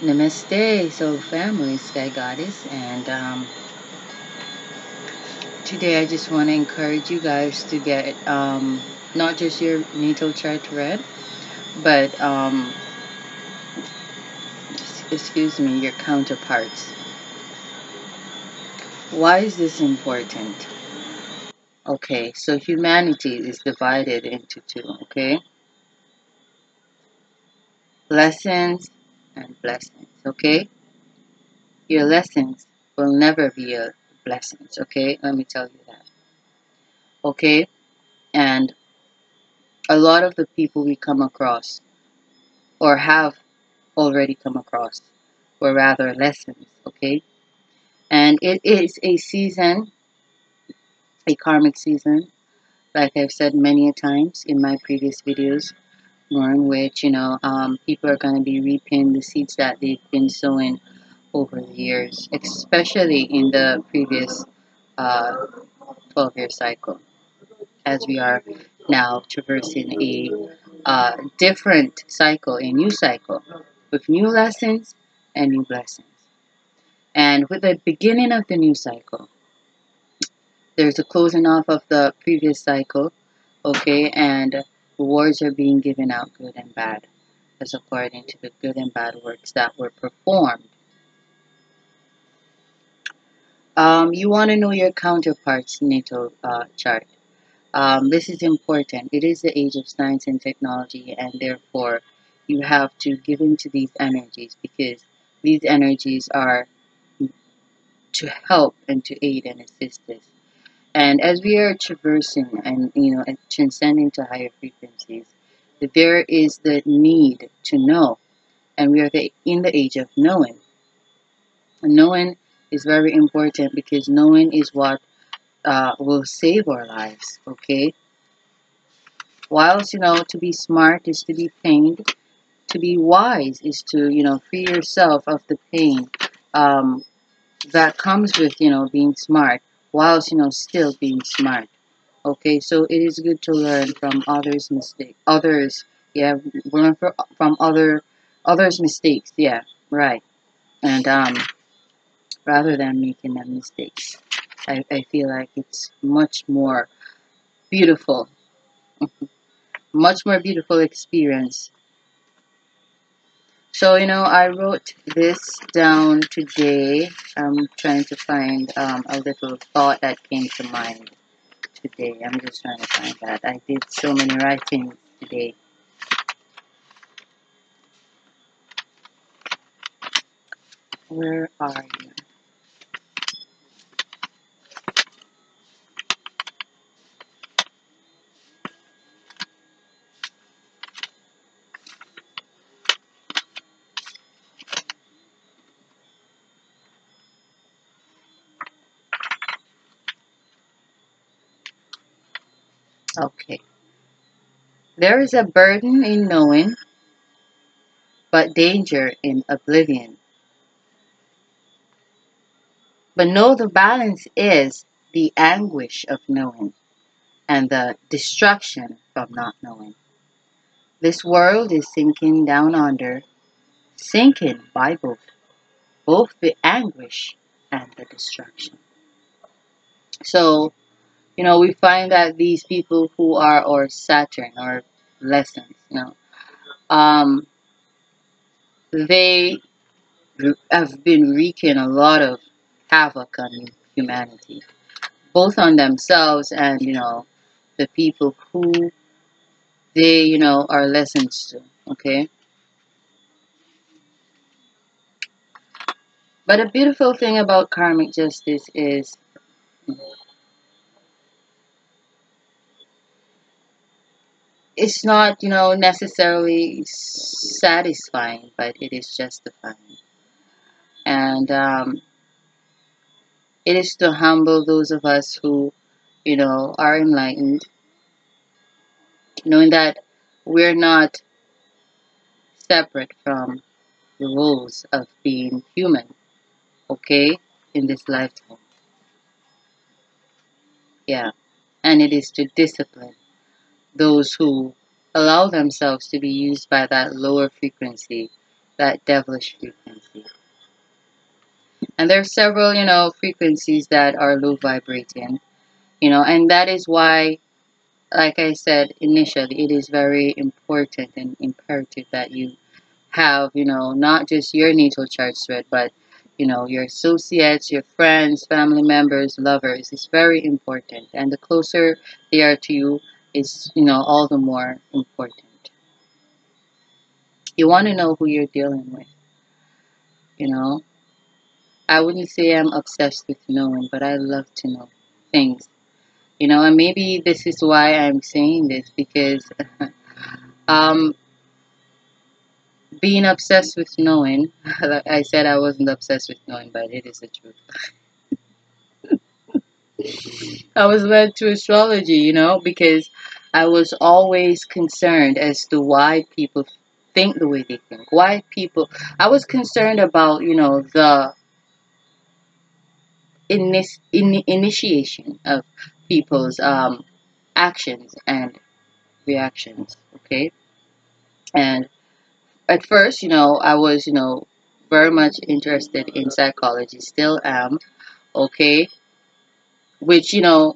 Namaste, so family, Sky Goddess, and today I just want to encourage you guys to get not just your natal chart read, but excuse me, your counterparts. Why is this important? Okay, so humanity is divided into two, okay? Lessons and blessings, okay? Your lessons will never be your blessings, okay? Let me tell you that, okay? And a lot of the people we come across or have already come across were rather lessons, okay? And it is a season, a karmic season, like I've said many a times in my previous videos, more in which, people are going to be reaping the seeds that they've been sowing over the years, especially in the previous 12-year cycle, as we are now traversing a different cycle, a new cycle, with new lessons and new blessings. And with the beginning of the new cycle, there's a closing off of the previous cycle, okay, and rewards are being given out, good and bad, as according to the good and bad works that were performed. You want to know your counterpart's natal chart. This is important. It is the age of science and technology, and therefore you have to give into these energies, because these energies are to help and to aid and assist us. And as we are traversing and transcending to higher frequencies, there is the need to know, and we are in the age of knowing. And knowing is very important, because knowing is what will save our lives. Okay. Whilst to be smart is to be pained, to be wise is to free yourself of the pain that comes with being smart, whilst still being smart. Okay, so it is good to learn from others' mistakes. Yeah, learn from others' mistakes. Yeah, right. And rather than making them mistakes, I feel like it's much more beautiful, much more beautiful experience. So I wrote this down today. I'm trying to find a little thought that came to mind today. I'm just trying to find that. I did so many writings today. Where are you? Okay. There is a burden in knowing, but danger in oblivion. But know the balance is the anguish of knowing and the destruction from not knowing. This world is sinking down under, sinking by both the anguish and the destruction. So, we find that these people who are, or Saturn, or lessons, um, they have been wreaking a lot of havoc on humanity, both on themselves and, the people who they, are lessons to, okay? But a beautiful thing about karmic justice is it's not, necessarily satisfying, but it is justifying. And it is to humble those of us who, are enlightened, knowing that we're not separate from the roles of being human, okay, in this lifetime. Yeah. And it is to discipline those who allow themselves to be used by that lower frequency, that devilish frequency. And there are several, frequencies that are low vibrating, and that is why, like I said initially, it is very important and imperative that you have, not just your natal chart read, but, your associates, your friends, family members, lovers. It's very important. And the closer they are to you, is, all the more important. You want to know who you're dealing with, you know. I wouldn't say I'm obsessed with knowing, but I love to know things, and maybe this is why I'm saying this, because um, being obsessed with knowing, like I said, I wasn't obsessed with knowing, but it is the truth. I was led to astrology, because I was always concerned as to why people think the way they think. Why people, I was concerned about, the initiation of people's actions and reactions. Okay. And at first, I was, very much interested in psychology, still am. Okay. Which, I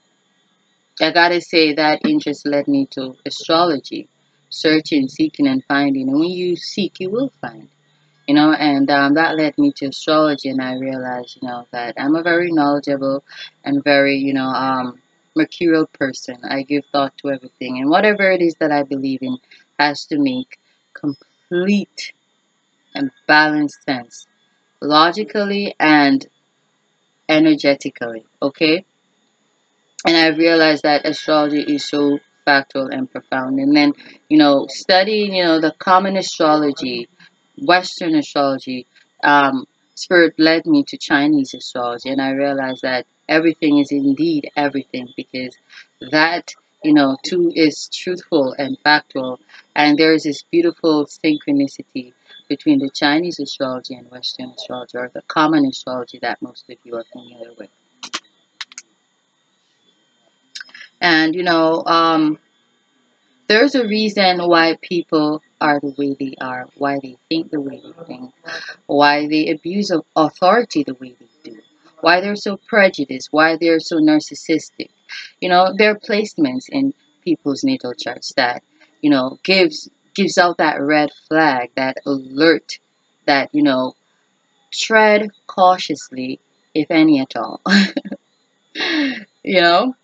gotta say that interest led me to astrology, searching, seeking, and finding. And when you seek, you will find, and that led me to astrology. And I realized, that I'm a very knowledgeable and very, mercurial person. I give thought to everything. And whatever it is that I believe in has to make complete and balanced sense, logically and energetically. Okay? And I realized that astrology is so factual and profound. And then, studying, the common astrology, Western astrology, spirit led me to Chinese astrology, and I realized that everything is indeed everything, because that, too is truthful and factual. And there is this beautiful synchronicity between the Chinese astrology and Western astrology, or the common astrology that most of you are familiar with. And there's a reason why people are the way they are, why they think the way they think, why they abuse of authority the way they do, why they're so prejudiced, why they're so narcissistic. There are placements in people's natal charts that, gives out that red flag, that alert, that, tread cautiously, if any at all. you know,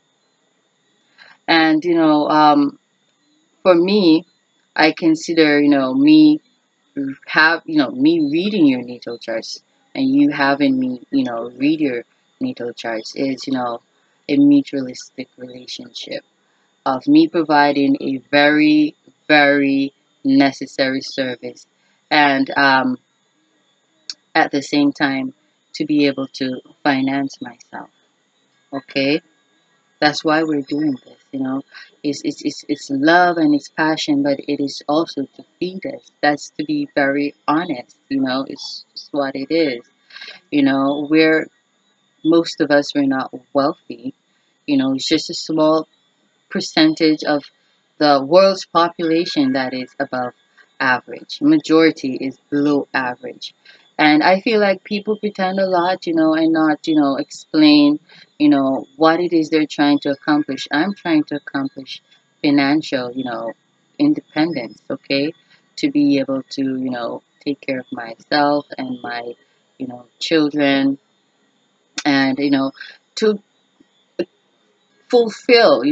and for me, I consider, me reading your natal charts, and you having me, read your natal charts, is, a mutualistic relationship of me providing a very, very necessary service, and at the same time, to be able to finance myself. Okay. That's why we're doing this, It's love and it's passion, but it is also to feed us. That's, to be very honest, It's just what it is. We're, most of us, we're not wealthy. It's just a small percentage of the world's population that is above average. Majority is below average. And I feel like people pretend a lot, and not, explain, what it is they're trying to accomplish. I'm trying to accomplish financial, independence, okay? To be able to, take care of myself and my, children, and, to fulfill,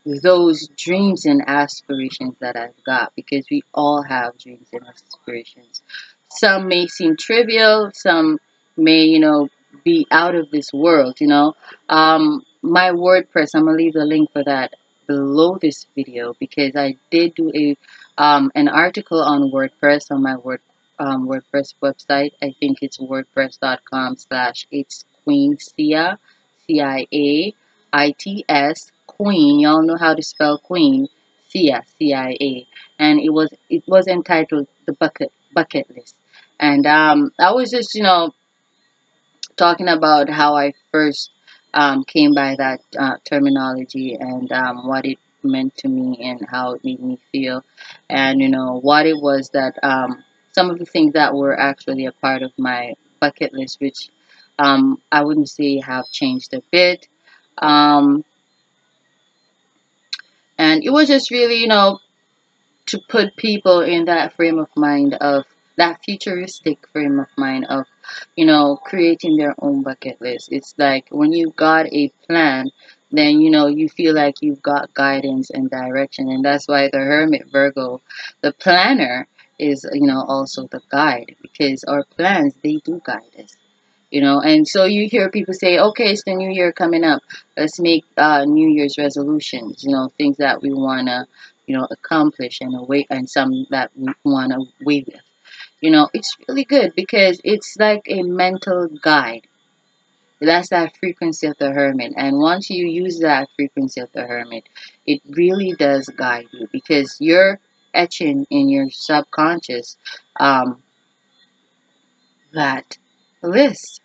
those dreams and aspirations that I've got, because we all have dreams and aspirations. Some may seem trivial, some may, be out of this world, My WordPress, I'm gonna leave the link for that below this video, because I did do an article on WordPress on my WordPress website. I think it's wordpress.com/ it's Queen Sia, CIAITS, Queen. Y'all know how to spell Queen. Sia, CIA. And it was entitled The Bucket List. And I was just, talking about how I first came by that terminology, and what it meant to me and how it made me feel, and what it was that some of the things that were actually a part of my bucket list, which I wouldn't say have changed a bit. Um, and it was just really, to put people in that frame of mind of that futuristic frame of mind of, creating their own bucket list. It's like when you got a plan, then you feel like you've got guidance and direction, and that's why the Hermit Virgo, the planner, is also the guide, because our plans, they do guide us. And so you hear people say, okay, it's the new year coming up, let's make new year's resolutions, things that we want to accomplish, and away, and some that we want to wait with. It's really good because it's like a mental guide. That's that frequency of the Hermit, and once you use that frequency of the Hermit, it really does guide you, because you're etching in your subconscious um, that list,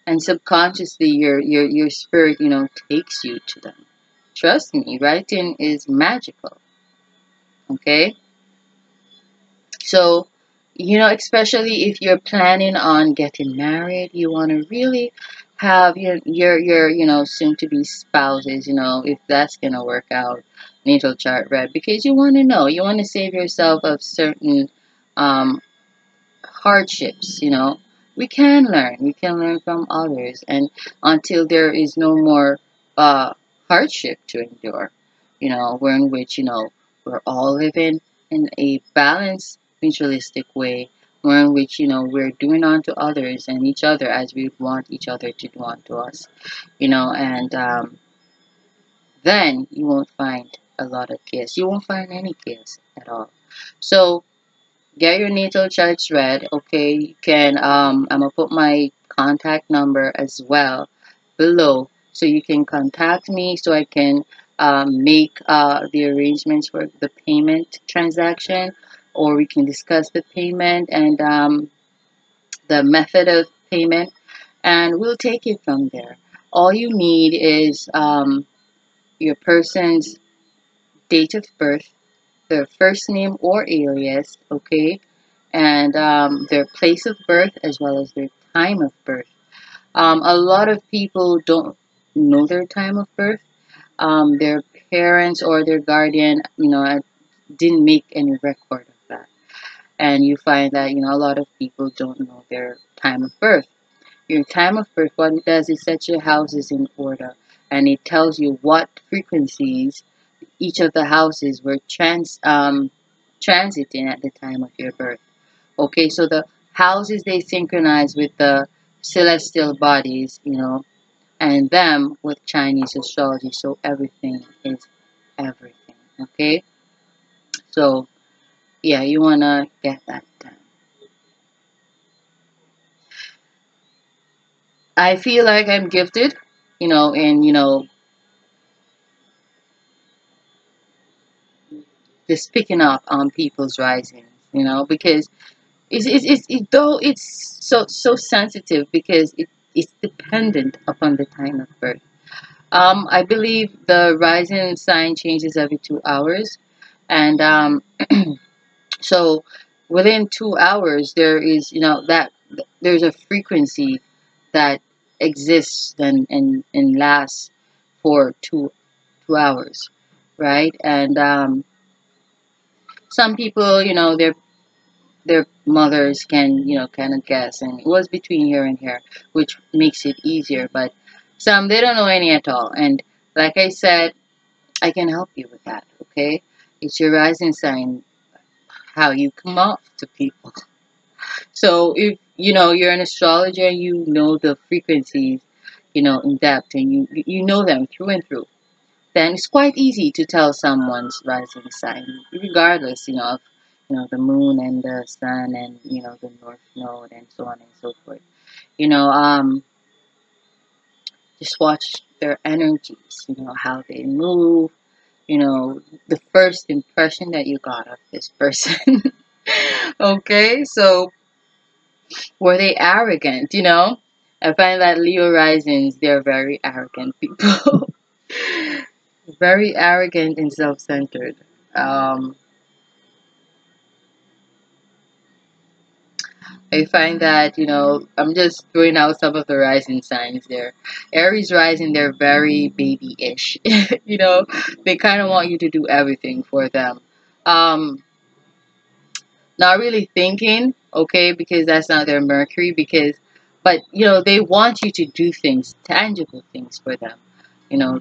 and subconsciously your spirit takes you to them. Trust me, writing is magical. Okay, so especially if you're planning on getting married, you want to really have your soon to be spouses, if that's gonna work out, natal chart read, because you want to save yourself of certain um hardships. We can learn from others, and until there is no more uh hardship to endure, we're in which we're all living in a balanced mutualistic way, where in which we're doing unto others and each other as we want each other to do unto us, and then you won't find a lot of chaos. You won't find any chaos at all. So get your natal charts read. Okay, you can I'm gonna put my contact number as well below, so you can contact me, so I can make the arrangements for the payment transaction, or we can discuss the payment and the method of payment, and we'll take it from there. All you need is your person's date of birth, their first name or alias, okay, and their place of birth as well as their time of birth. A lot of people don't know their time of birth. Their parents or their guardian, didn't make any record of that. And you find that, a lot of people don't know their time of birth. Your time of birth, what it does is set your houses in order, and it tells you what frequencies each of the houses were transiting at the time of your birth. Okay, so the houses, they synchronize with the celestial bodies, and them with Chinese astrology. So everything is everything. Okay, so yeah, you wanna get that done. I feel like I'm gifted, in just picking up on people's risings, because though it's so sensitive, because it's dependent upon the time of birth. I believe the rising sign changes every 2 hours, and so within 2 hours there is that there's a frequency that exists and lasts for two hours, right? And some people, their mothers can kind of guess, and it was between here and here, which makes it easier. But some, they don't know any at all, and like I said, I can help you with that. Okay, it's your rising sign, how you come off to people. So if you're an astrologer and you know the frequencies in depth, and you know them through and through, then it's quite easy to tell someone's rising sign, regardless, of the moon and the sun, and the north node, and so on and so forth. You know, um, just watch their energies. How they move. The first impression that you got of this person. Okay, so were they arrogant? I find that Leo risings, they're very arrogant people. Very arrogant and self-centered. Um, I find that, I'm just throwing out some of the rising signs there. Aries rising, they're very babyish. They kind of want you to do everything for them. Um, Not really thinking, okay, because that's not their Mercury, but they want you to do things, tangible things for them.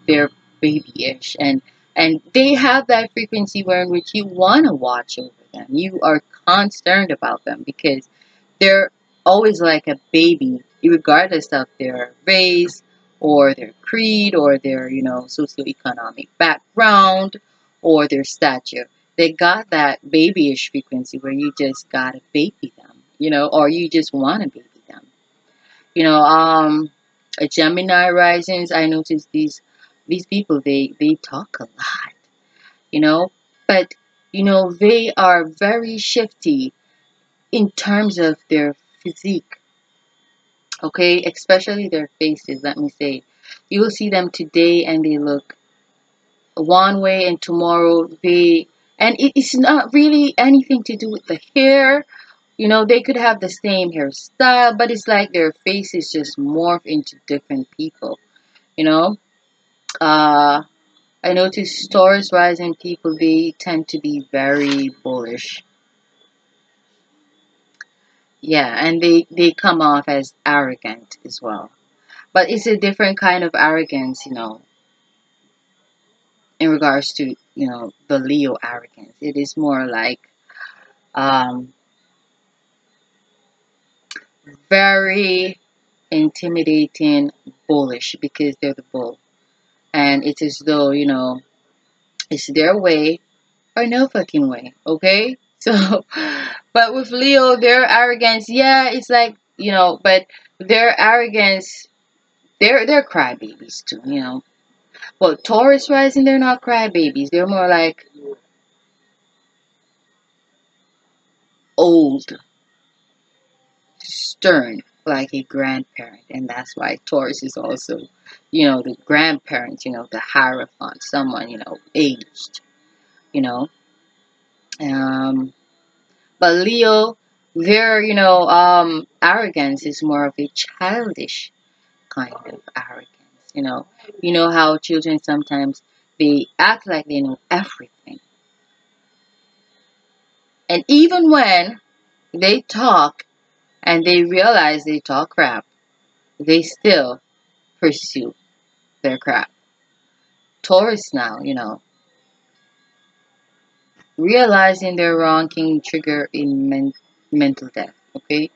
They're babyish, and they have that frequency where in which you want to watch over them. You are concerned about them because they're always like a baby, regardless of their race or their creed or their, socioeconomic background or their stature. They got that babyish frequency where you just gotta baby them, or you just want to baby them. You know, um, a Gemini risings, I notice these people, they talk a lot, you know, but they are very shifty in terms of their physique, okay, especially their faces. Let me say, you will see them today and they look one way, and tomorrow and it's not really anything to do with the hair. They could have the same hairstyle, but it's like their faces just morph into different people. You know, uh, I notice Taurus rising people, they tend to be very bullish. Yeah, and they come off as arrogant as well. But it's a different kind of arrogance, in regards to, the Leo arrogance. It is more like um, very intimidating, bullish because they're the bull. And it's as though, it's their way or no fucking way, okay? So, but with Leo, their arrogance, yeah, it's like, but their arrogance, they're crybabies too, Well, Taurus rising, they're not crybabies. They're more like old, stern, like a grandparent. And that's why Taurus is also, the grandparent, the hierophant, someone, aged, you know. Um, but Leo, their, arrogance is more of a childish kind of arrogance, you know. You know how children sometimes, they act like they know everything. And even when they talk and they realize they talk crap, they still pursue their crap. Taurus now, realizing they're wrong can trigger in mental death, okay?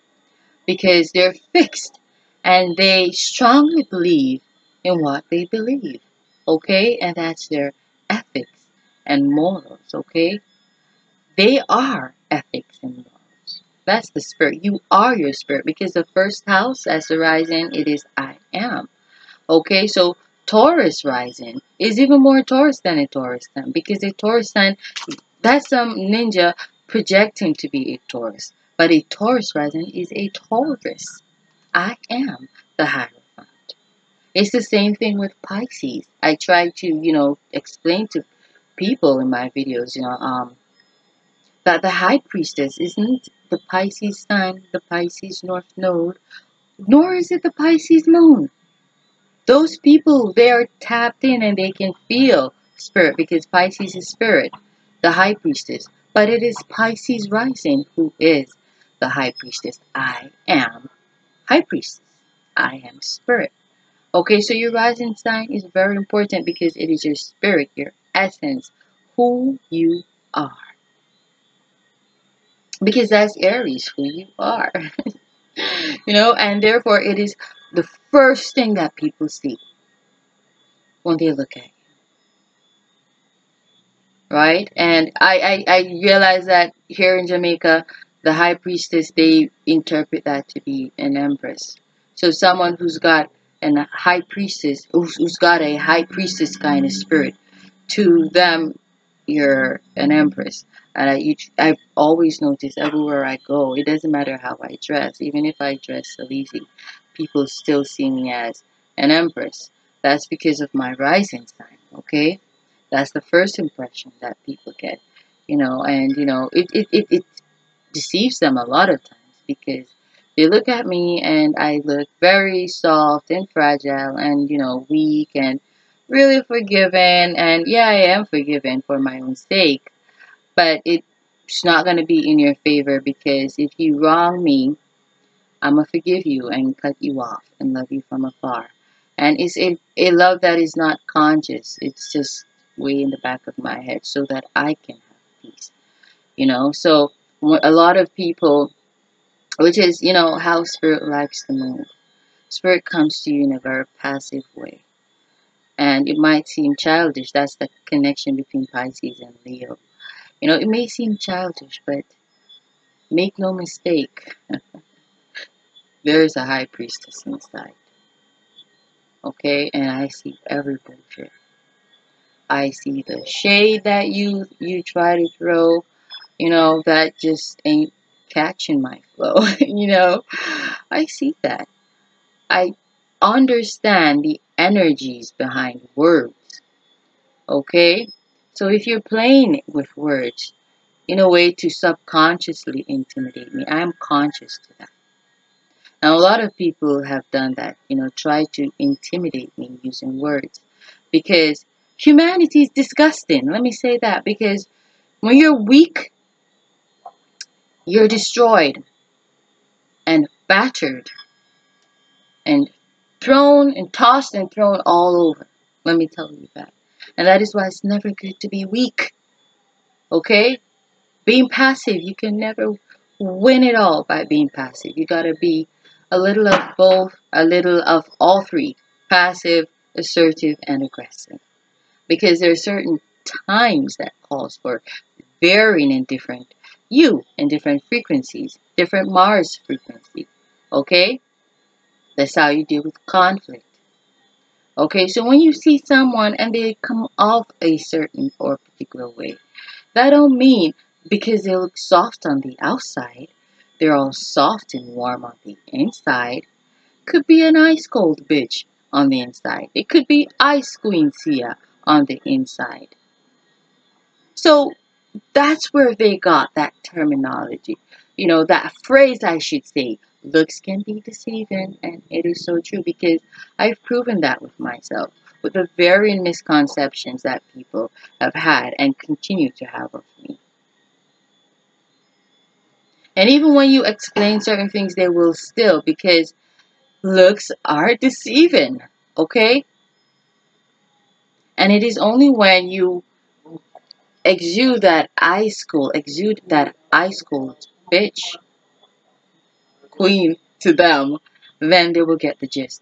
Because they're fixed and they strongly believe in what they believe, okay? And that's their ethics and morals, okay? They are ethics and morals. That's the spirit. You are your spirit because the first house as the rising, it is I am. Okay, so Taurus rising is even more Taurus than a Taurus sign because a Taurus sign, that's some ninja projecting to be a Taurus. But a Taurus rising is a Taurus. I am the Hierophant. It's the same thing with Pisces. I try to, explain to people in my videos, that the High Priestess isn't the Pisces sign, the Pisces North Node, nor is it the Pisces Moon. Those people, they are tapped in and they can feel spirit because Pisces is spirit, the high priestess. But it is Pisces rising who is the high priestess. I am high priestess. I am spirit. Okay, so your rising sign is very important because it is your spirit, your essence, who you are. Because that's Aries, who you are. And therefore it is the first thing that people see when they look at you. Right? And I realize that here in Jamaica, the high priestess, they interpret that to be an empress. So someone who's got a high priestess, who's got a high priestess kind of spirit, to them, you're an empress. And I've always noticed everywhere I go, it doesn't matter how I dress, even if I dress sleazy, people still see me as an empress. That's because of my rising sign, okay? That's the first impression that people get, and it deceives them a lot of times because they look at me and I look very soft and fragile and, weak and really forgiven. And yeah, I am forgiven for my own sake, but it's not going to be in your favor, because if you wrong me, I'm going to forgive you and cut you off and love you from afar. And it's a love that is not conscious. It's just way in the back of my head so that I can have peace. So a lot of people, which is, how spirit likes to move. Spirit comes to you in a very passive way. And it might seem childish. That's the connection between Pisces and Leo. It may seem childish, but make no mistake, there is a high priestess inside. Okay? And I see every bullshit. I see the shade that you try to throw, that just ain't catching my flow. I see that. I understand the energies behind words. Okay? So if you're playing with words in a way to subconsciously intimidate me, I am conscious to that. Now, a lot of people have done that, try to intimidate me using words, because humanity is disgusting. Let me say that, because when you're weak, you're destroyed and battered and thrown and tossed and thrown all over. Let me tell you that. And that is why it's never good to be weak. Okay? Being passive, you can never win it all by being passive. You gotta be a little of both, a little of all three: passive, assertive, and aggressive. Because there are certain times that calls for varying in different frequencies, different Mars frequency. Okay? That's how you deal with conflict. Okay, so when you see someone and they come off a certain or particular way, that don't mean because they look soft on the outside, they're all soft and warm on the inside. Could be an ice cold bitch on the inside. It could be ice queen Sia on the inside. So that's where they got that terminology. That phrase, I should say, looks can be deceiving, and it is so true, because I've proven that with myself, with the varying misconceptions that people have had and continue to have of me. And even when you explain certain things, they will still, because looks are deceiving, okay? And it is only when you exude that ice cold bitch queen to them, then they will get the gist.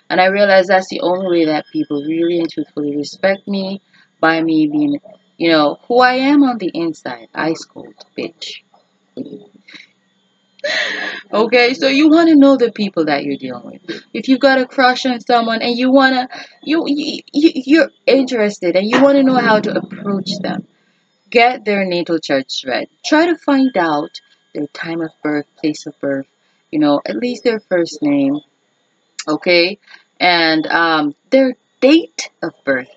And I realize that's the only way that people really and truthfully respect me, by me being, who I am on the inside. Ice cold bitch. Okay, so you want to know the people that you're dealing with. If you got a crush on someone and you're interested and you want to know how to approach them, get their natal charts read. Try to find out their time of birth, place of birth, at least their first name, okay, and their date of birth,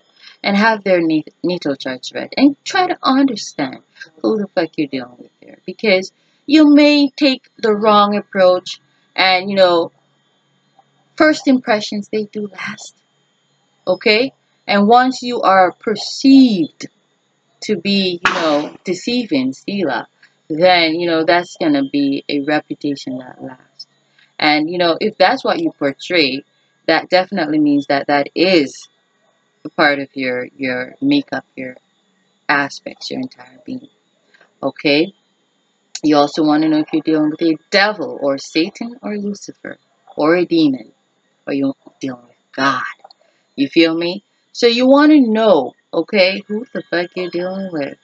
and have their natal charts read, and try to understand who the fuck you're dealing with here, because you may take the wrong approach, and first impressions, they do last, okay, and once you are perceived to be, deceiving Sila, then, that's going to be a reputation that lasts. And, if that's what you portray, that definitely means that that is a part of your makeup, your aspects, your entire being. Okay? You also want to know if you're dealing with a devil or Satan or Lucifer or a demon, or you're dealing with God. You feel me? So you want to know, okay, who the fuck you're dealing with.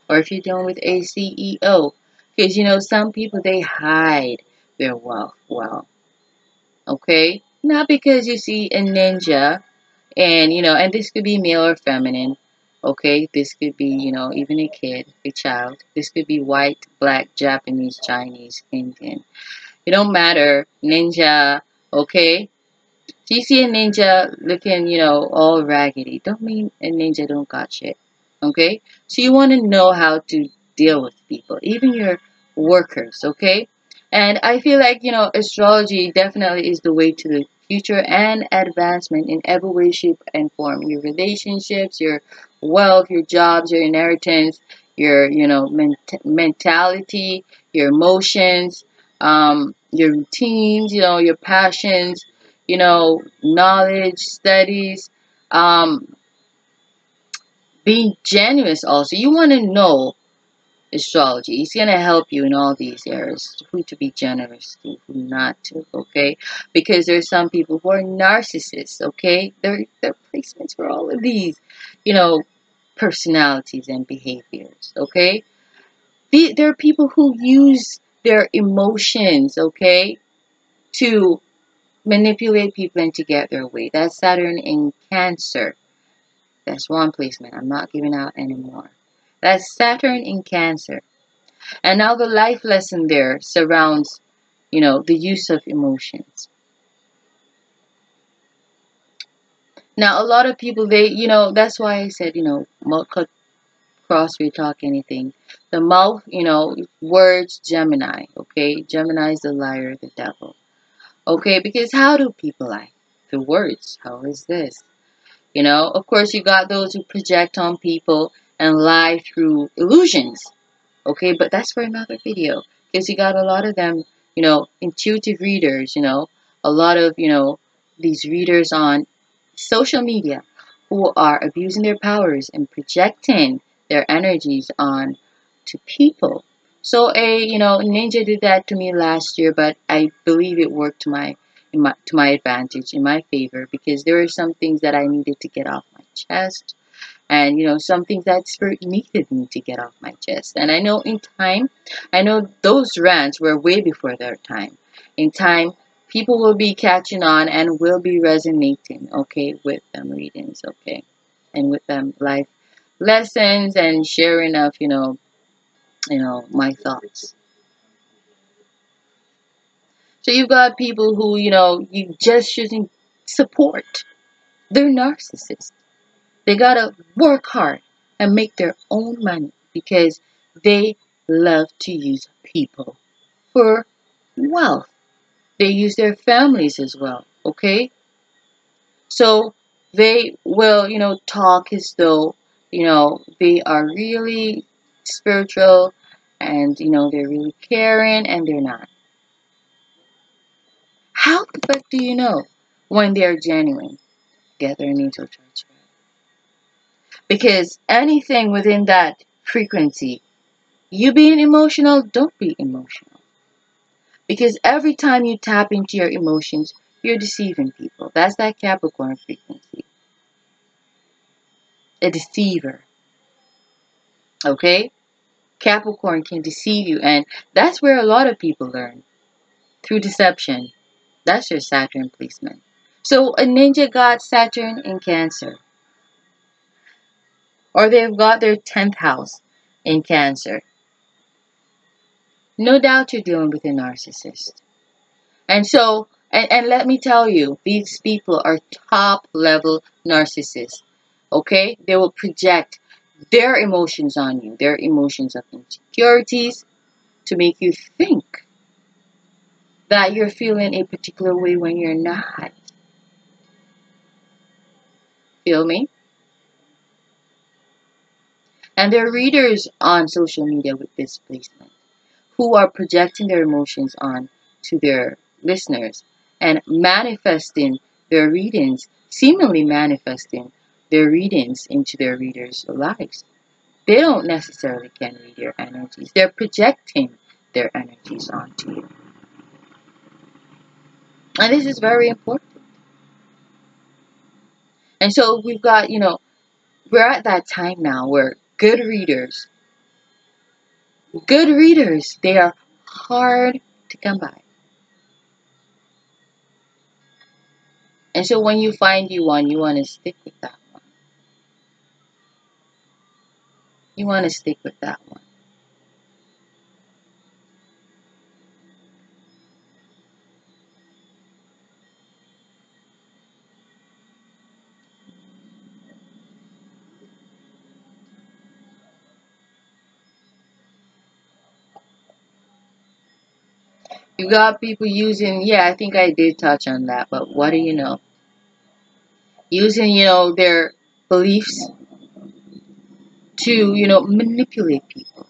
Or if you're dealing with a CEO. Because, some people, they hide their wealth well. Okay? Not because you see a ninja, and, and this could be male or feminine. Okay? This could be, even a kid, a child. This could be white, black, Japanese, Chinese, Indian. It don't matter. Ninja. Okay? So you see a ninja looking, all raggedy. Don't mean a ninja don't got shit. Okay? So you want to know how to deal with people, even your workers, okay? And I feel like, astrology definitely is the way to the future and advancement in every way, shape, and form. Your relationships, your wealth, your jobs, your inheritance, your, mentality, your emotions, your routines, your passions, knowledge, studies, um, being generous also. You want to know astrology. It's going to help you in all these areas. Who to be generous to, who not to, okay? Because there's some people who are narcissists, okay? They're placements for all of these, you know, personalities and behaviors, okay? There are people who use their emotions, okay, to manipulate people and to get their way. That's Saturn in Cancer. That's one placement. I'm not giving out anymore. That's Saturn in Cancer. And now the life lesson there surrounds, the use of emotions. Now, a lot of people, that's why I said, mouth cut, cross, we talk anything. The mouth, words, Gemini, okay? Gemini is the liar, the devil, okay? Because how do people lie? The words. How is this? Of course, you got those who project on people and lie through illusions. Okay, but that's for another video. Because you got a lot of them, intuitive readers, a lot of, these readers on social media who are abusing their powers and projecting their energies on to people. So ninja did that to me last year, but I believe it worked to my advantage, in my favor, because there are some things that I needed to get off my chest, and some things that spirit needed me to get off my chest. And I know in time, I know those rants were way before their time. In time, people will be catching on and will be resonating, okay, with them readings, okay, and with them life lessons and sharing of my thoughts. So you've got people who you just shouldn't support. They're narcissists. They gotta work hard and make their own money because they love to use people for wealth. They use their families as well, okay? So they will, talk as though, they are really spiritual and, they're really caring, and they're not. How the fuck do you know when they're genuine? Get their natal chart. Because anything within that frequency, you being emotional, don't be emotional. Because every time you tap into your emotions, you're deceiving people. That's that Capricorn frequency. A deceiver. Okay? Capricorn can deceive you, and that's where a lot of people learn. Through deception. That's your Saturn placement. So a ninja got Saturn in Cancer. Or they've got their 10th house in Cancer. No doubt you're dealing with a narcissist. And so, and let me tell you, these people are top level narcissists. Okay? They will project their emotions on you, their emotions of insecurities, to make you think that you're feeling a particular way when you're not. Feel me? And there are readers on social media with displacement who are projecting their emotions on to their listeners and manifesting their readings, seemingly manifesting their readings into their readers' lives. They don't necessarily can read your energies. They're projecting their energies onto you. And this is very important. And so we've got, we're at that time now where good readers, they are hard to come by. And so when you find you one, you want to stick with that one. You want to stick with that one. You got people using, yeah, I think I did touch on that, but what do you know? Using, their beliefs to, manipulate people.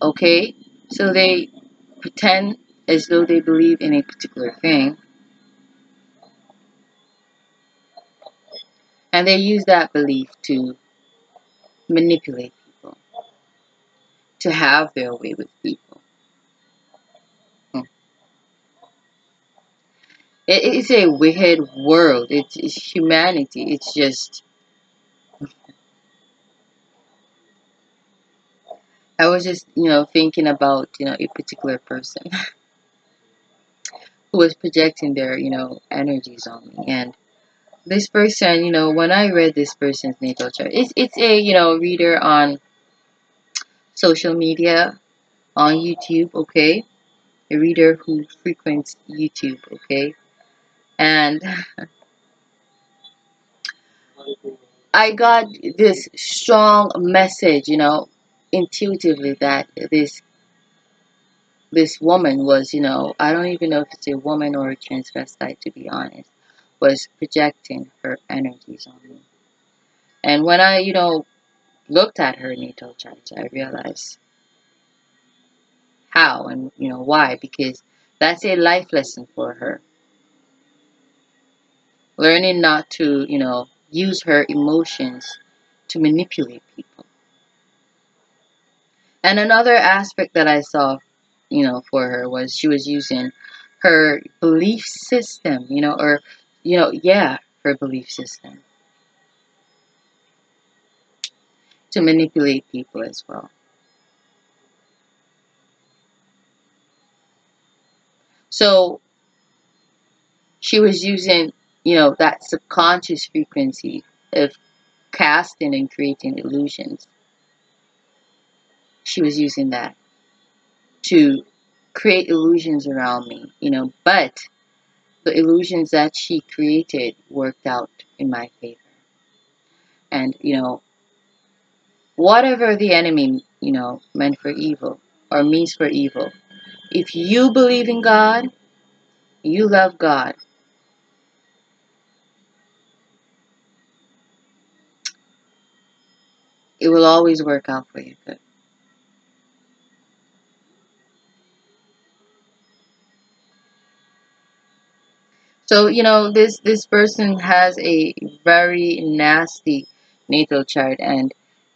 Okay? So they pretend as though they believe in a particular thing, and they use that belief to manipulate people, to have their way with people. Hmm. It's a wicked world. It's humanity. It's just, I was just, thinking about, a particular person who was projecting their, energies on me. And this person, when I read this person's natal chart, it's a, reader on social media, on YouTube, okay? A reader who frequents YouTube, okay? And I got this strong message, intuitively that this woman was, I don't even know if it's a woman or a transvestite, to be honest, was projecting her energies on me. And when I, looked at her natal chart, I realized how and, why, because that's a life lesson for her. Learning not to, use her emotions to manipulate people. And another aspect that I saw, for her was she was using her belief system, or, yeah, her belief system to manipulate people as well. So she was using, that subconscious frequency of casting and creating illusions. She was using that to create illusions around me, but the illusions that she created worked out in my favor. And, whatever the enemy, meant for evil or means for evil, if you believe in God, you love God, it will always work out for you good. So, this person has a very nasty natal chart, and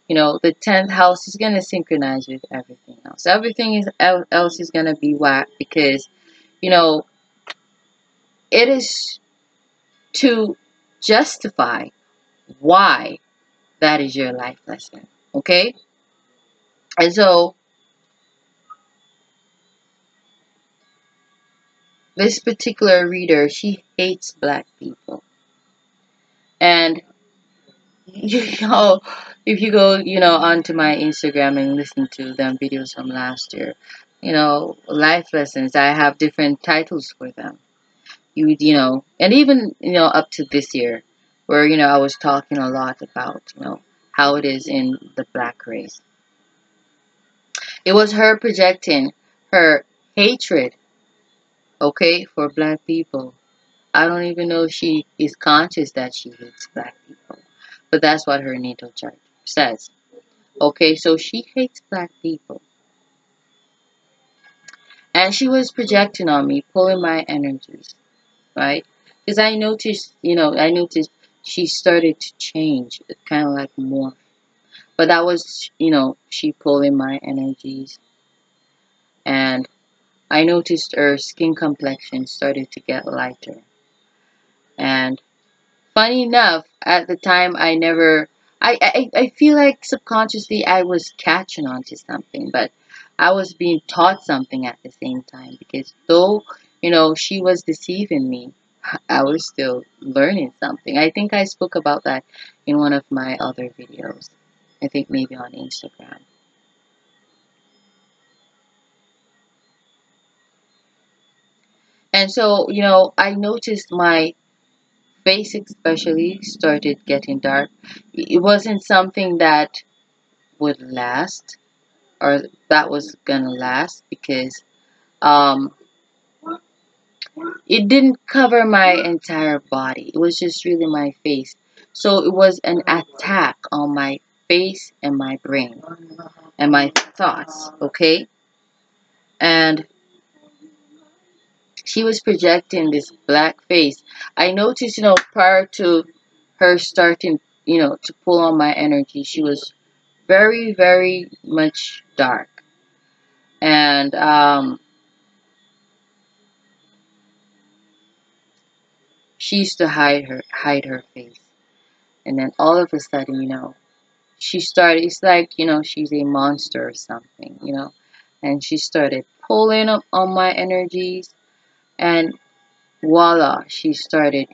the 10th house is going to synchronize with everything else. Else is going to be whack because, you know, it is to justify why that is your life lesson. Okay? And so this particular reader, she hates black people. And you know, if you go, onto my Instagram and listen to them videos from last year, life lessons, I have different titles for them. And even, up to this year, where, I was talking a lot about, how it is in the black race. It was her projecting her hatred, okay, for black people. I don't even know if she is conscious that she hates black people. But that's what her natal chart says. Okay, so she hates black people. And she was projecting on me, pulling my energies, right? Because I noticed she started to change, kind of like more. But that was, she pulling my energies. And I noticed her skin complexion started to get lighter. And funny enough, at the time I feel like subconsciously I was catching on to something, but I was being taught something at the same time because though, she was deceiving me, I was still learning something. I think I spoke about that in one of my other videos. I think maybe on Instagram. And so, I noticed my face especially started getting dark. It wasn't something that would last or that was gonna last because Um, it didn't cover my entire body. It was just really my face. So it was an attack on my face and my brain and my thoughts, okay? And she was projecting this black face. I noticed, prior to her starting, to pull on my energy, she was very, very much dark. And she used to hide her face. And then all of a sudden, she started, it's like, she's a monster or something. And she started pulling up on my energies, and voila, she started,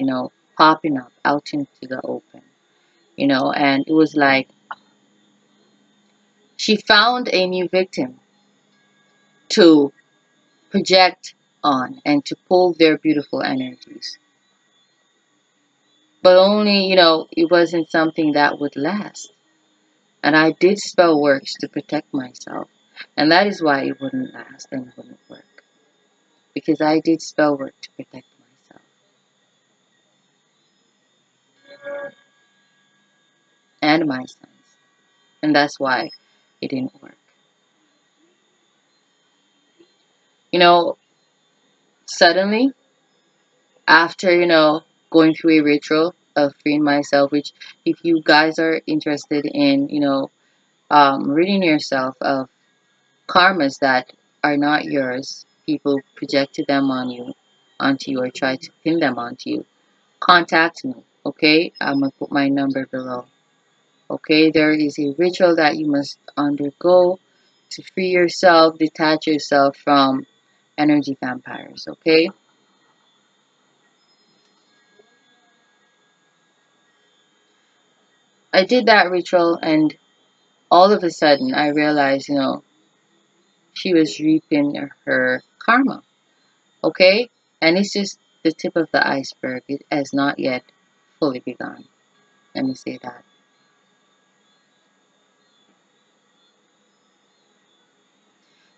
popping up out into the open, and it was like she found a new victim to project on and to pull their beautiful energies. But only, it wasn't something that would last. And I did spell works to protect myself. And that is why it wouldn't last and wouldn't work. Because I did spell work to protect myself. And my sons. And that's why it didn't work. Suddenly, after, going through a ritual of freeing myself, which if you guys are interested in, reading yourself of karmas that are not yours, people projected them onto you or tried to pin them onto you, contact me, okay? I'm going to put my number below. Okay, there is a ritual that you must undergo to free yourself, detach yourself from energy vampires, okay? I did that ritual, and all of a sudden I realized, she was reaping her karma, okay? And it's just the tip of the iceberg. It has not yet fully begun. Let me say that.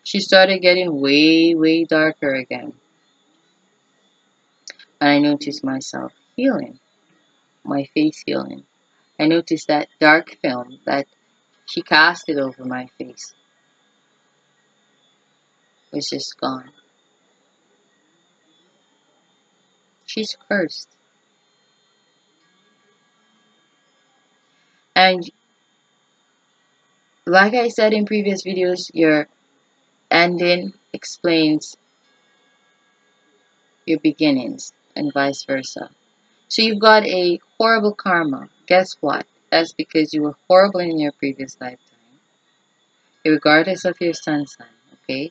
She started getting way, way darker again. And I noticed myself healing, my face healing. I noticed that dark film that she casted over my face was just gone. She's cursed. And like I said in previous videos, your ending explains your beginnings and vice versa. So you've got a horrible karma. Guess what? That's because you were horrible in your previous lifetime, regardless of your sun sign, okay?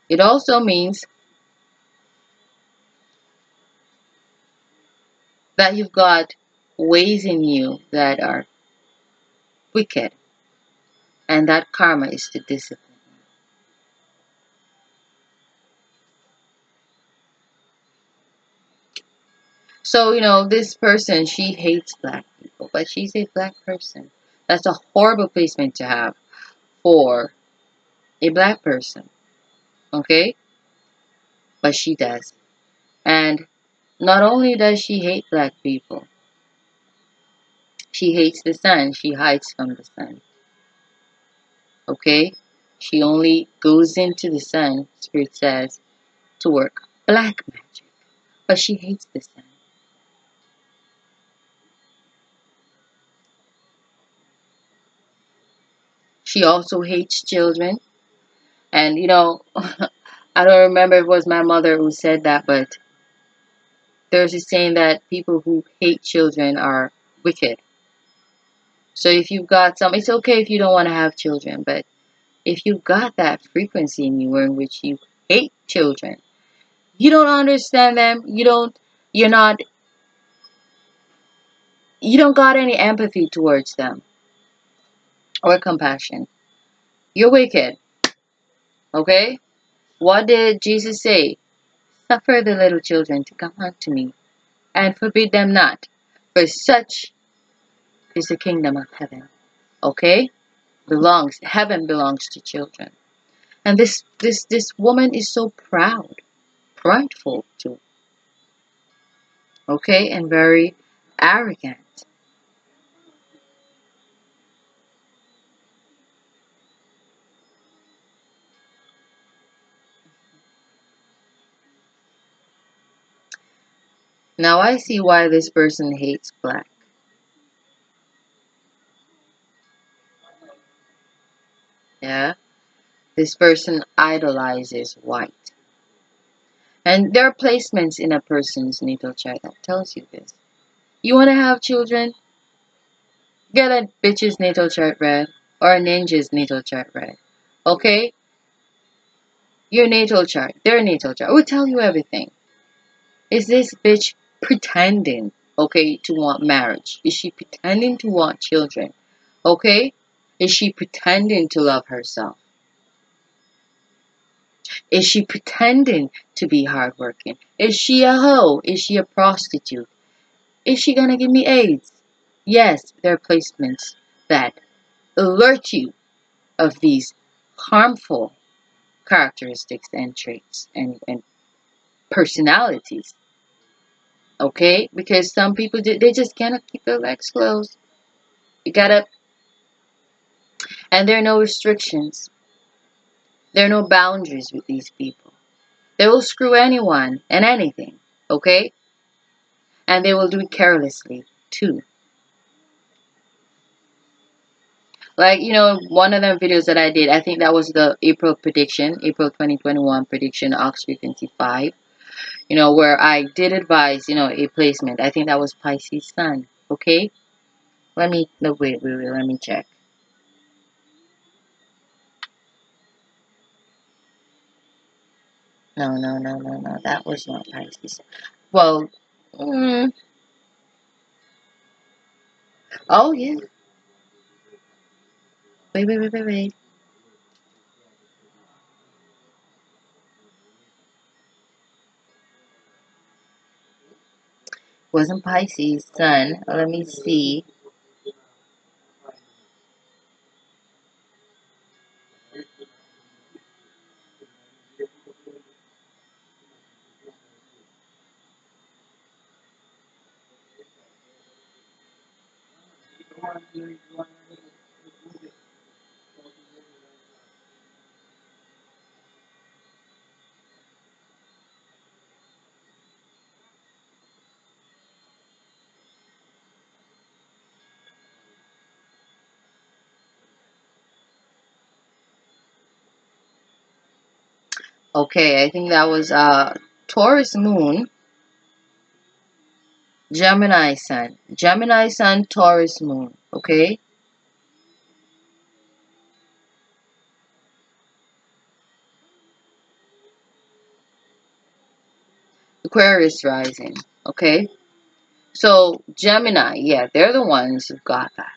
It also means that you've got ways in you that are wicked, and that karma is to discipline you. So, this person, she hates black people, but she's a black person. That's a horrible placement to have for a black person, okay? But she does. And not only does she hate black people, she hates the sun. She hides from the sun, okay? She only goes into the sun, Spirit says, to work black magic. But she hates the sun. She also hates children. And, I don't remember if it was my mother who said that, but there's a saying that people who hate children are wicked. So if you've got it's okay if you don't want to have children, but if you've got that frequency in you in which you hate children, you don't understand them, you don't got any empathy towards them or compassion. You're wicked. Okay? What did Jesus say? Suffer the little children to come unto me, and forbid them not, for such is the kingdom of heaven. Okay? Heaven belongs to children. And this woman is so prideful too, okay, and very arrogant. Now I see why this person hates black. Yeah, this person idolizes white. And there are placements in a person's natal chart that tells you this. You want to have children? Get a bitch's natal chart read or a ninja's natal chart read. Okay? Your natal chart, their natal chart will tell you everything. Is this bitch pretending, okay, to want marriage? Is she pretending to want children? Okay? Is she pretending to love herself? Is she pretending to be hardworking? Is she a hoe? Is she a prostitute? Is she gonna give me AIDS? Yes, there are placements that alert you of these harmful characteristics and traits and personalities. Okay? Because some people, they just cannot keep their legs closed. You gotta, and there are no restrictions. There are no boundaries with these people. They will screw anyone and anything. Okay? And they will do it carelessly too. Like, one of the videos that I did, I think that was the April prediction, April 2021 prediction, Ox frequency 5, where I did advise, a placement. I think that was Pisces Sun. Okay? Let me, no, wait, let me check. No, that was not Pisces. Well, oh yeah. Wait. Wasn't Pisces Sun. Let me see. Okay, I think that was Taurus Moon, Gemini Sun. Gemini Sun, Taurus Moon. Okay? Aquarius rising. Okay? So, Gemini, yeah, they're the ones who've got that.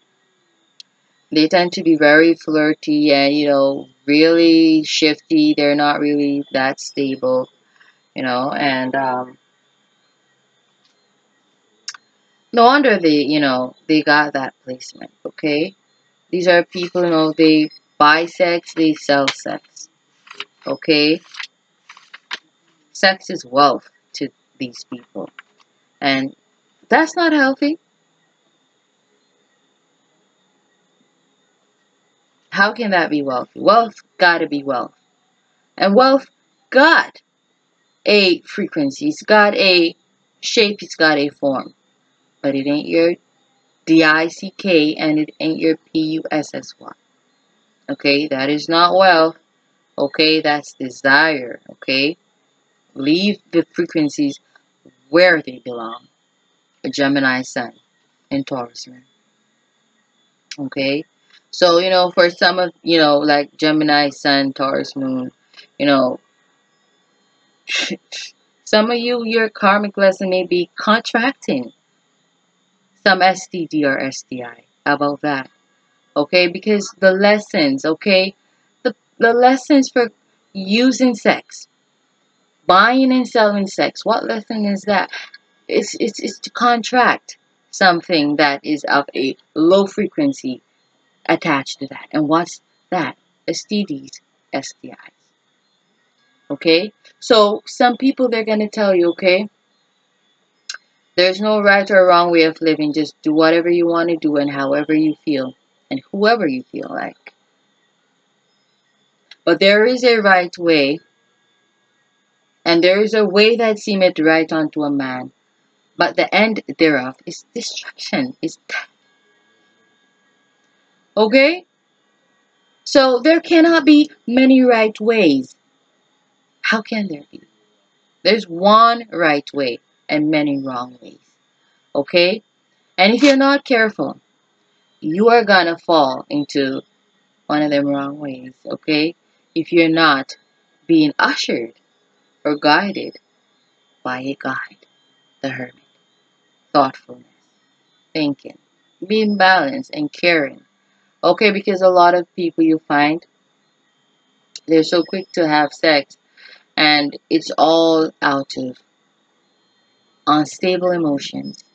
They tend to be very flirty and, really shifty. They're not really that stable, and no wonder they got that placement, okay? These are people, they buy sex, they sell sex, okay? Sex is wealth to these people, and that's not healthy. How can that be wealthy? Wealth gotta be wealth. And wealth got a frequency, it's got a shape, it's got a form. But it ain't your DICK and it ain't your PUSSY. Okay, that is not wealth. Okay, that's desire. Okay, leave the frequencies where they belong. A Gemini Sun and Taurus Moon. Okay, so for some of like Gemini Sun, Taurus Moon, you know, some of you, your karmic lesson may be contracting some STD or STI. How about that? Okay, because the lessons, okay, the lessons for using sex, buying and selling sex, what lesson is that? It's to contract something that is of a low frequency attached to that. And what's that? STDs. STIs. Okay? So some people, they're going to tell you, okay, there's no right or wrong way of living. Just do whatever you want to do and however you feel and whoever you feel like. But there is a right way, and there is a way that seemeth right unto a man, but the end thereof is destruction, is death. Okay? So there cannot be many right ways. How can there be? There's one right way and many wrong ways. Okay? And if you're not careful, you are gonna fall into one of them wrong ways. Okay? If you're not being ushered or guided by a guide, the hermit. Thoughtfulness, thinking, being balanced and caring. Okay, because a lot of people you find, they're so quick to have sex, and it's all out of unstable emotions,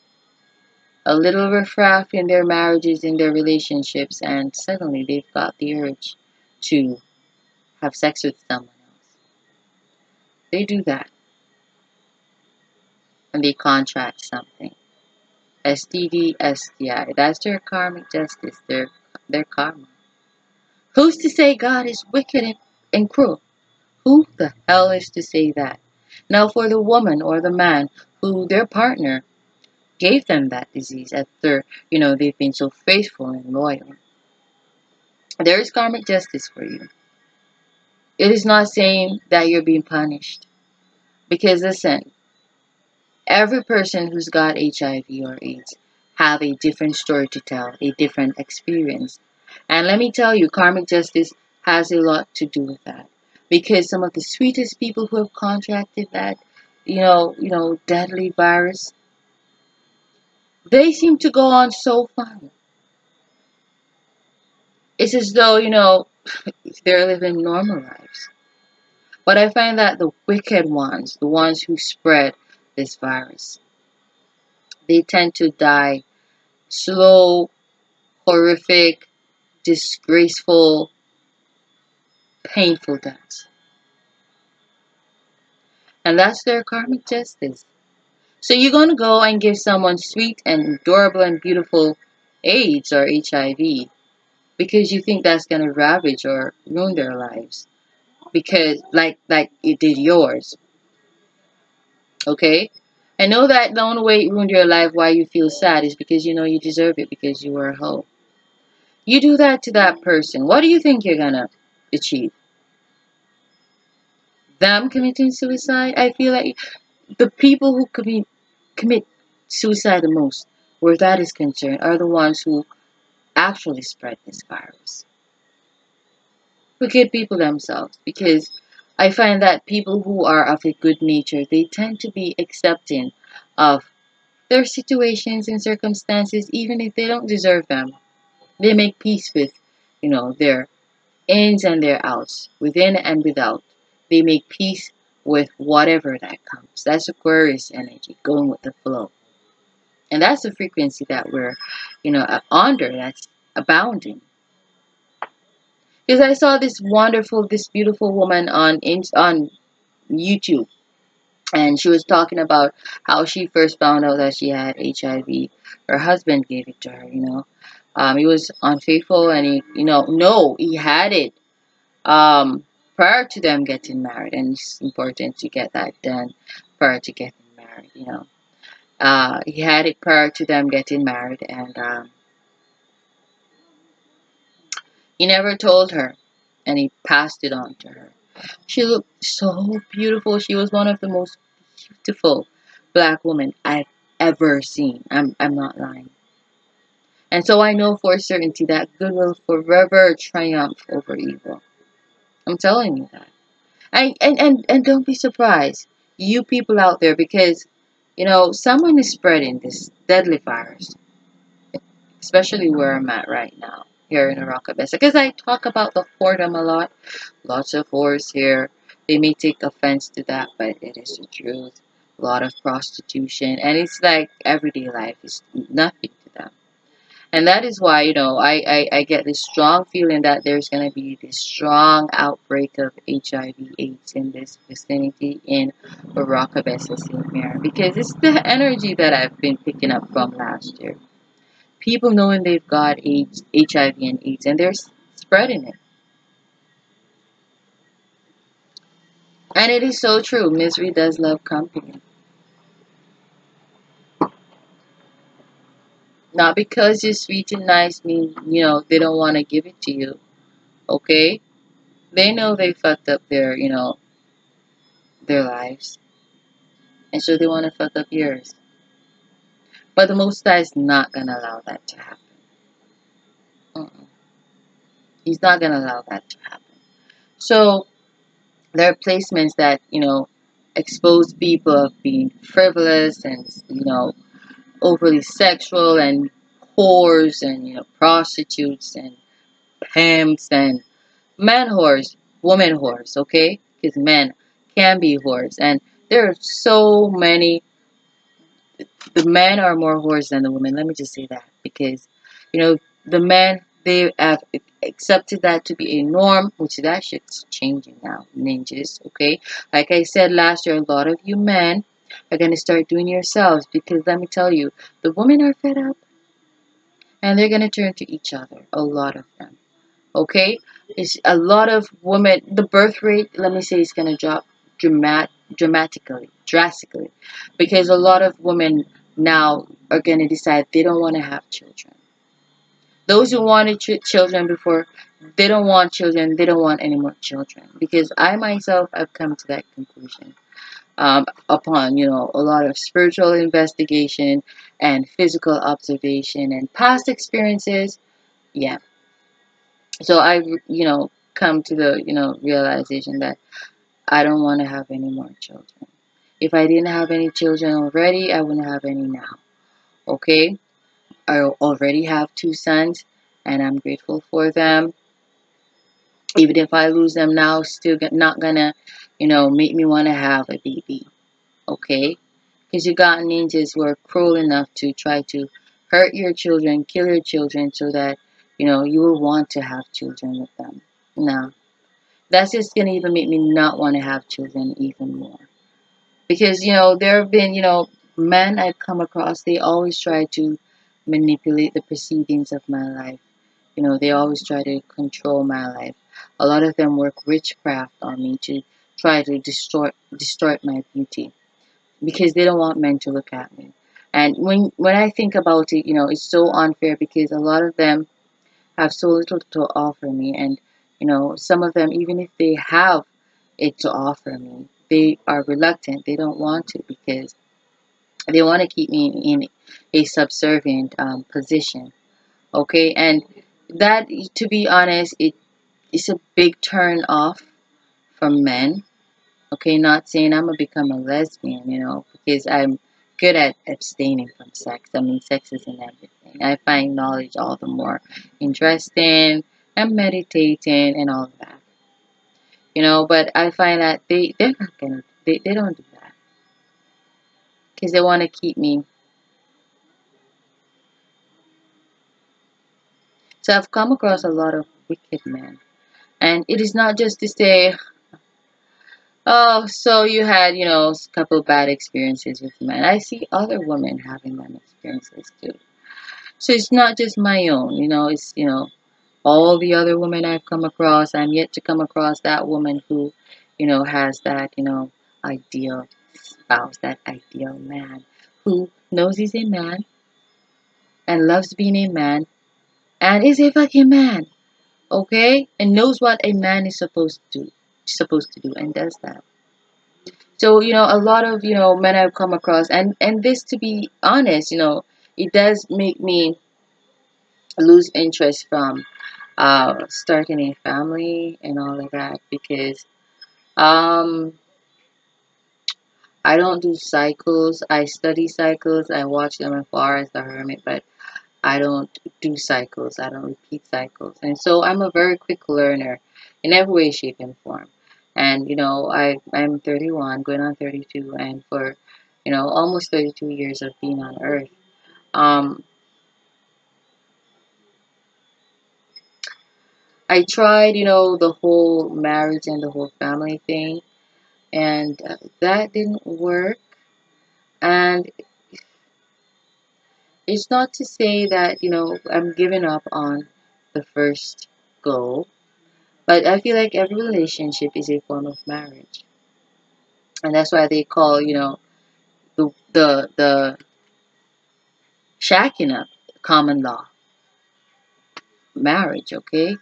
a little riffraff in their marriages, in their relationships, and suddenly they've got the urge to have sex with someone else. They do that, and they contract something. STD, STI, that's their karmic justice, their karma. Who's to say God is wicked and cruel? Who the hell is to say that? Now for the woman or the man who their partner gave them that disease after, they've been so faithful and loyal. There is karmic justice for you. It is not saying that you're being punished. Because listen, every person who's got HIV or AIDS have a different story to tell, a different experience. And let me tell you, karmic justice has a lot to do with that. Because some of the sweetest people who have contracted that, deadly virus, they seem to go on so fine. It's as though, they're living normal lives. But I find that the wicked ones, the ones who spread this virus, they tend to die slow, horrific, disgraceful, painful deaths. And that's their karmic justice. So you're going to go and give someone sweet and adorable and beautiful AIDS or HIV because you think that's going to ravage or ruin their lives. Because like it did yours. Okay? I know that the only way it ruined your life, why you feel sad, is because you know you deserve it because you were a hoe. You do that to that person. What do you think you're going to achieve? Them committing suicide? I feel like the people who commit suicide the most, where that is concerned, are the ones who actually spread this virus. Wicked people themselves, because I find that people who are of a good nature, they tend to be accepting of their situations and circumstances, even if they don't deserve them. They make peace with, their ins and their outs, within and without. They make peace with whatever that comes. That's Aquarius energy, going with the flow. And that's the frequency that we're, under, that's abounding. Because I saw this beautiful woman on YouTube, and she was talking about how she first found out that she had HIV. Her husband gave it to her, he was unfaithful, and he had it prior to them getting married, and it's important to get that done prior to getting married, he had it prior to them getting married, and he never told her, and he passed it on to her. She looked so beautiful. She was one of the most beautiful black women I've ever seen. I'm not lying. And so I know for certainty that good will forever triumph over evil. I'm telling you that. And don't be surprised, you people out there, because someone is spreading this deadly virus, especially where I'm at right now, here in Arakabesa. Because I talk about the whoredom a lot. Lots of whores here. They may take offense to that, but it is the truth. A lot of prostitution. And it's like everyday life is nothing to them. And that is why, I get this strong feeling that there's going to be this strong outbreak of HIV/AIDS in this vicinity in WORDPRESS here, because it's the energy that I've been picking up from last year. People knowing they've got HIV and AIDS, and they're spreading it. And it is so true. Misery does love company. Not because you're sweet and nice mean, they don't want to give it to you. Okay? They know they fucked up their lives. And so they want to fuck up yours. But the Most High is not going to allow that to happen. Mm-mm. He's not going to allow that to happen. So there are placements that, expose people of being frivolous and, overly sexual and whores and, prostitutes and pimps and man whores, woman whores, okay? Because men can be whores. And there are so many, the men are more whores than the women. Let me just say that. Because, the men, they have accepted that to be a norm, which that shit's changing now, ninjas, okay? Like I said last year, a lot of you men are going to start doing yourselves, because let me tell you, the women are fed up and they're going to turn to each other, a lot of them. Okay, it's a lot of women. The birth rate, let me say, is going to drop drastically, because a lot of women now are going to decide they don't want to have children. Those who wanted children before, they don't want children. They don't want any more children, because I myself have come to that conclusion. Upon a lot of spiritual investigation and physical observation and past experiences, yeah. So I, come to the, realization that I don't want to have any more children. If I didn't have any children already, I wouldn't have any now. Okay? I already have 2 sons, and I'm grateful for them. Even if I lose them now, still not gonna, make me want to have a baby. Okay? Because you got ninjas who are cruel enough to try to hurt your children, kill your children, so that, you will want to have children with them. No. That's just going to even make me not want to have children even more. Because, there have been, men I've come across, they always try to manipulate the proceedings of my life. They always try to control my life. A lot of them work witchcraft on me to try to distort my beauty, because they don't want men to look at me. And when I think about it, it's so unfair, because a lot of them have so little to offer me. And some of them, even if they have it to offer me, they are reluctant. They don't want to, because they want to keep me in a subservient position. Okay, and that, to be honest, it's a big turn off from men. Okay, not saying I'm gonna become a lesbian, because I'm good at abstaining from sex. I mean, sex isn't everything. I find knowledge all the more interesting and meditating and all of that. But I find that they're not gonna, they don't do that, because they want to keep me. So I've come across a lot of wicked men. And it is not just to say, oh, so you had, a couple bad experiences with men. I see other women having them experiences too. So it's not just my own, it's, all the other women I've come across. I'm yet to come across that woman who, has that, ideal spouse, that ideal man, who knows he's a man and loves being a man and is a fucking man, okay? And knows what a man is supposed to do and does that. So, a lot of, men I've come across, and this, to be honest, it does make me lose interest from starting a family and all of that, because um I don't do cycles. I study cycles. I watch them afar as the hermit, but I don't do cycles. I don't repeat cycles. And so I'm a very quick learner in every way, shape, and form. And I'm 31, going on 32, and for almost 32 years of being on Earth. Um, I tried, the whole marriage and the whole family thing, and that didn't work. And it's not to say that, I'm giving up on the first go, but I feel like every relationship is a form of marriage. And that's why they call, the shacking up common law marriage, okay?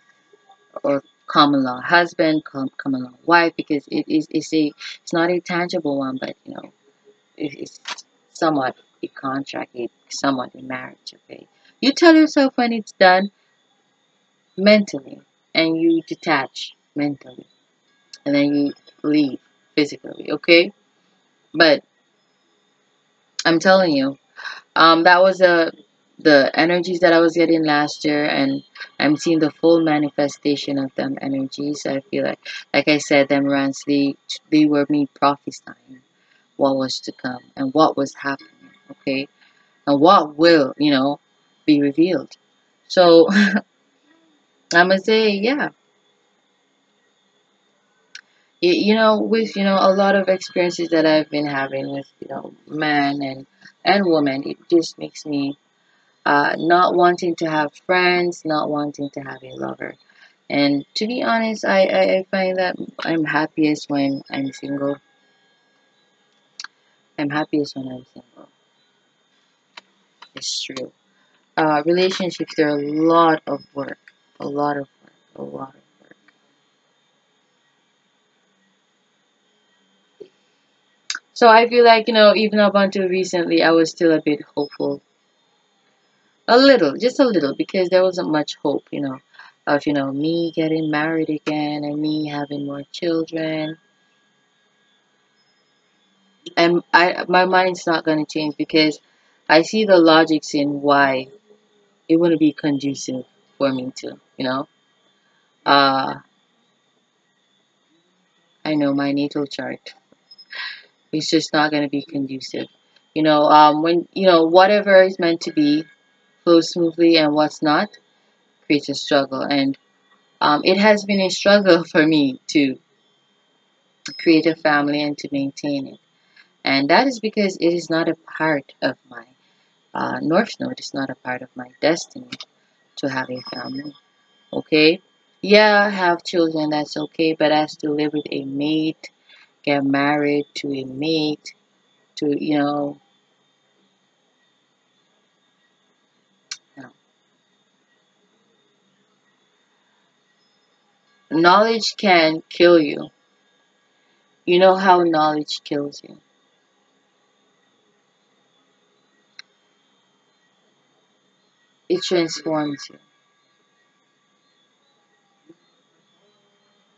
Or common law husband, common law wife, because it's not a tangible one, but it's somewhat a contract, it's somewhat a marriage, okay? You tell yourself when it's done mentally, and you detach mentally, and then you leave physically, okay? But I'm telling you, that was the energies that I was getting last year, and I'm seeing the full manifestation of them energies. I feel like I said, them rants, they were me prophesying what was to come and what was happening, okay, and what will, be revealed. So I'm gonna say, yeah, with a lot of experiences that I've been having with men and women, it just makes me not wanting to have friends, not wanting to have a lover. And to be honest, I find that I'm happiest when I'm single. I'm happiest when I'm single. It's true. Relationships, they're a lot of work. A lot of work. A lot of work. So I feel like, even up until recently, I was still a bit hopeful. A little, just a little, because there wasn't much hope, of, me getting married again and me having more children. And my mind's not going to change because I see the logics in why it wouldn't be conducive for me to, uh I know my natal chart, it's just not going to be conducive, when whatever is meant to be flows smoothly, and what's not creates a struggle. And it has been a struggle for me to create a family and to maintain it, and that is because it is not a part of my north node. It's not a part of my destiny to have a family. Okay? Yeah, have children, that's okay, but as to live with a mate, get married to a mate, to, no. Knowledge can kill you. You know how knowledge kills you? It transforms you.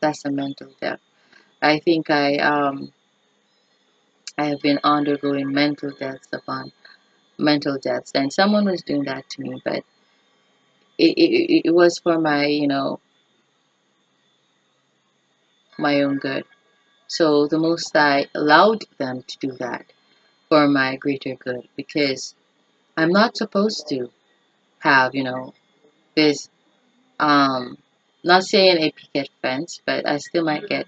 That's a mental death. I think I have been undergoing mental deaths upon mental deaths, and someone was doing that to me, but it was for my, my own good. So the most I allowed them to do that for my greater good, because I'm not supposed to have, this, um not saying a picket fence, but I still might get,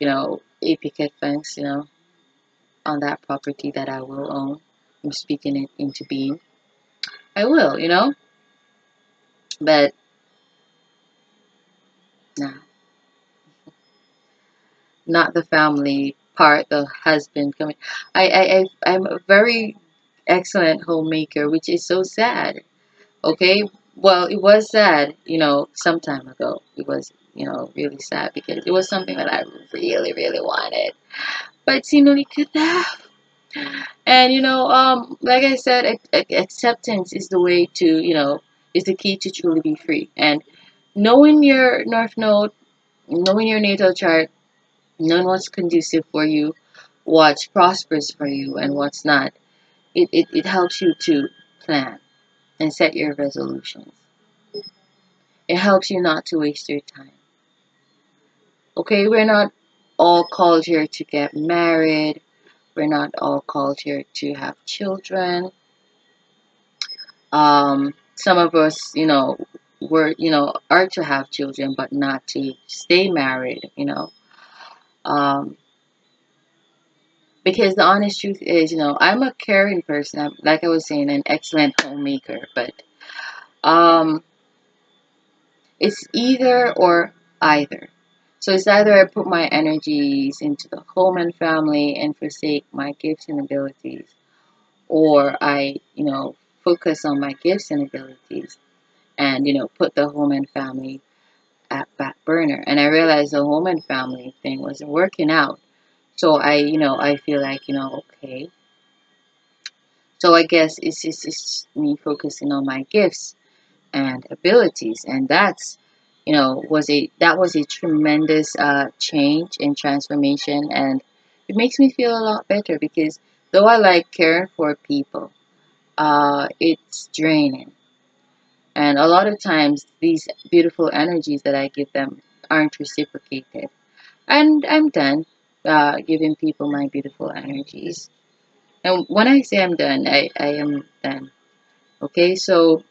a picket fence, on that property that I will own. I'm speaking it into being. I will, but nah, not the family part, the husband coming. I'm a very excellent homemaker, which is so sad. Okay, well, it was sad, some time ago. It was, really sad because it was something that I really, really wanted, but seemingly could have. And like I said, acceptance is the way to, is the key to truly be free. And knowing your north node, knowing your natal chart, knowing what's conducive for you, what's prosperous for you, and what's not, it helps you to plan and set your resolutions. It helps you not to waste your time. Okay, we're not all called here to get married. We're not all called here to have children. Some of us, were, are to have children, but not to stay married, um, because the honest truth is, I'm a caring person. I'm, like I was saying, an excellent homemaker, but um, it's either or either. So it's either I put my energies into the home and family and forsake my gifts and abilities, or I, focus on my gifts and abilities and, put the home and family at back burner. And I realized the home and family thing wasn't working out. So I feel like, okay. So I guess it's me focusing on my gifts and abilities, and that's, that was a tremendous change and transformation, and it makes me feel a lot better because though I like caring for people, it's draining, and a lot of times these beautiful energies that I give them aren't reciprocated, and I'm done giving people my beautiful energies. And when I say I'm done, I am done. Okay, so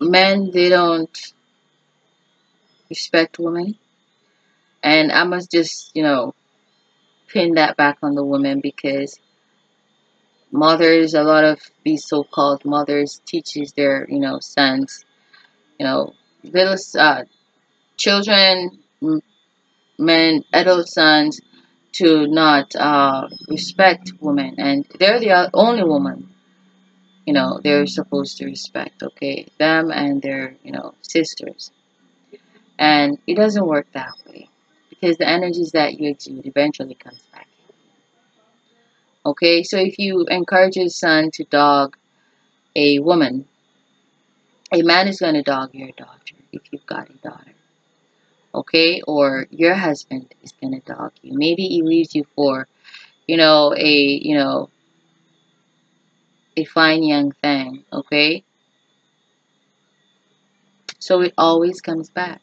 men, they don't respect women, and I must just, pin that back on the women because mothers, a lot of these so-called mothers teaches their, sons, you know, little children, men, adult sons to not respect women, and they're the only woman, they're supposed to respect. Okay, them and their, sisters, and it doesn't work that way because the energies that you exude eventually comes back. Okay, so if you encourage your son to dog a woman, a man is going to dog your daughter if you've got a daughter. Okay, or your husband is going to dog you. Maybe he leaves you for, a fine young thing. Okay, so it always comes back.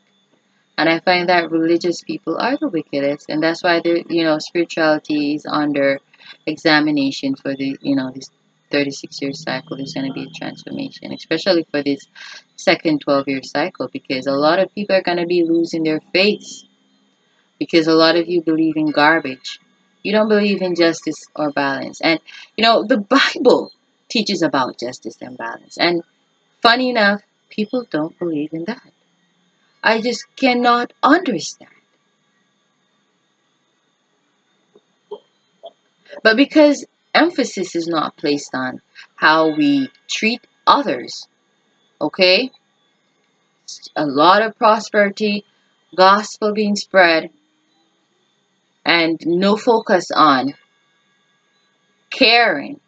And I find that religious people are the wickedest, and that's why the, spirituality is under examination for the, this 36-year cycle. There's going to be a transformation, especially for this second 12-year cycle, because a lot of people are going to be losing their faith because a lot of you believe in garbage. You don't believe in justice or balance, and the Bible teaches about justice and balance. And funny enough, people don't believe in that. I just cannot understand. But because emphasis is not placed on how we treat others, okay? A lot of prosperity, gospel being spread, and no focus on caring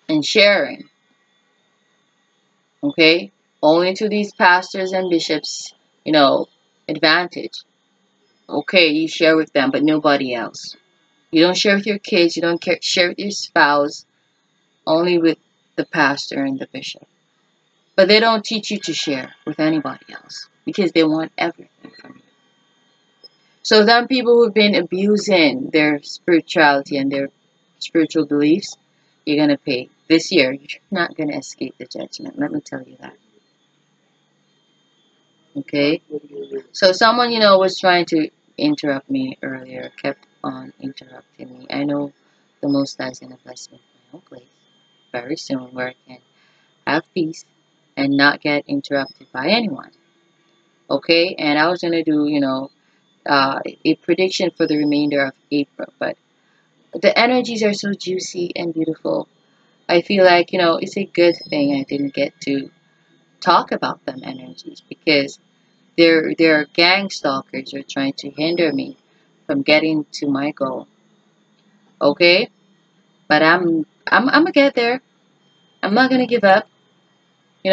and sharing, okay? Only to these pastors and bishops, advantage. Okay, you share with them, but nobody else. You don't share with your kids, you don't share with your spouse, only with the pastor and the bishop. But they don't teach you to share with anybody else because they want everything from you. So then people who've been abusing their spirituality and their spiritual beliefs, you're going to pay. This year, you're not going to escape the judgment. Let me tell you that. Okay? So someone, was trying to interrupt me earlier, kept on interrupting me. I know the Most High is going to bless me in my own place very soon where I can have peace and not get interrupted by anyone. Okay, and I was gonna do, a prediction for the remainder of April, but the energies are so juicy and beautiful. I feel like, it's a good thing I didn't get to talk about them energies because they're gang stalkers who are trying to hinder me from getting to my goal. Okay, but I'm gonna get there. I'm not gonna give up.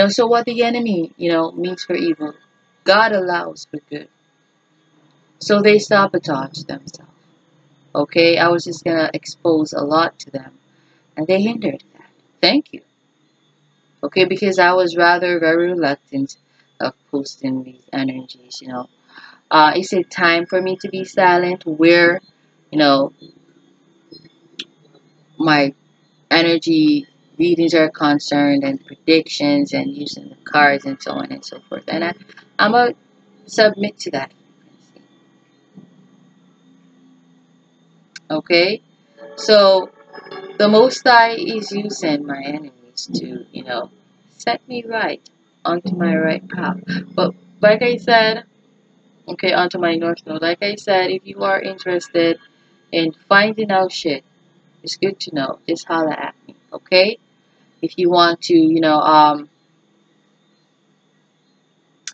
So what the enemy, means for evil, God allows for good. So they sabotage themselves. Okay, I was just gonna expose a lot to them, and they hindered that. Thank you. Okay, because I was rather very reluctant of posting these energies. It's a time for me to be silent, where you know my energy readings are concerned, and predictions, and using the cards and so on and so forth. And I'm going to submit to that. Okay? So the Most High is using my enemies to, set me right onto my right path. But like I said, okay, onto my North Node. Like I said, if you are interested in finding out shit, it's good to know. Just holla at me, okay? If you want to,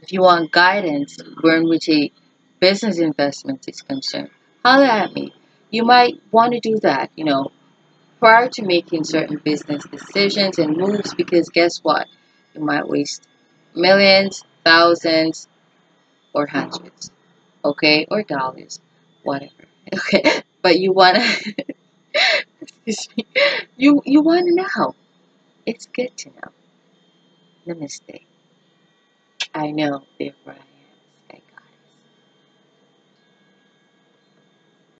if you want guidance where in which a business investment is concerned, holla at me. You might want to do that, prior to making certain business decisions and moves, because guess what? You might waste millions, thousands, or hundreds, okay, or dollars, whatever. Okay, but you wanna, excuse me, you wanna know. It's good to know. Namaste. I know they're right.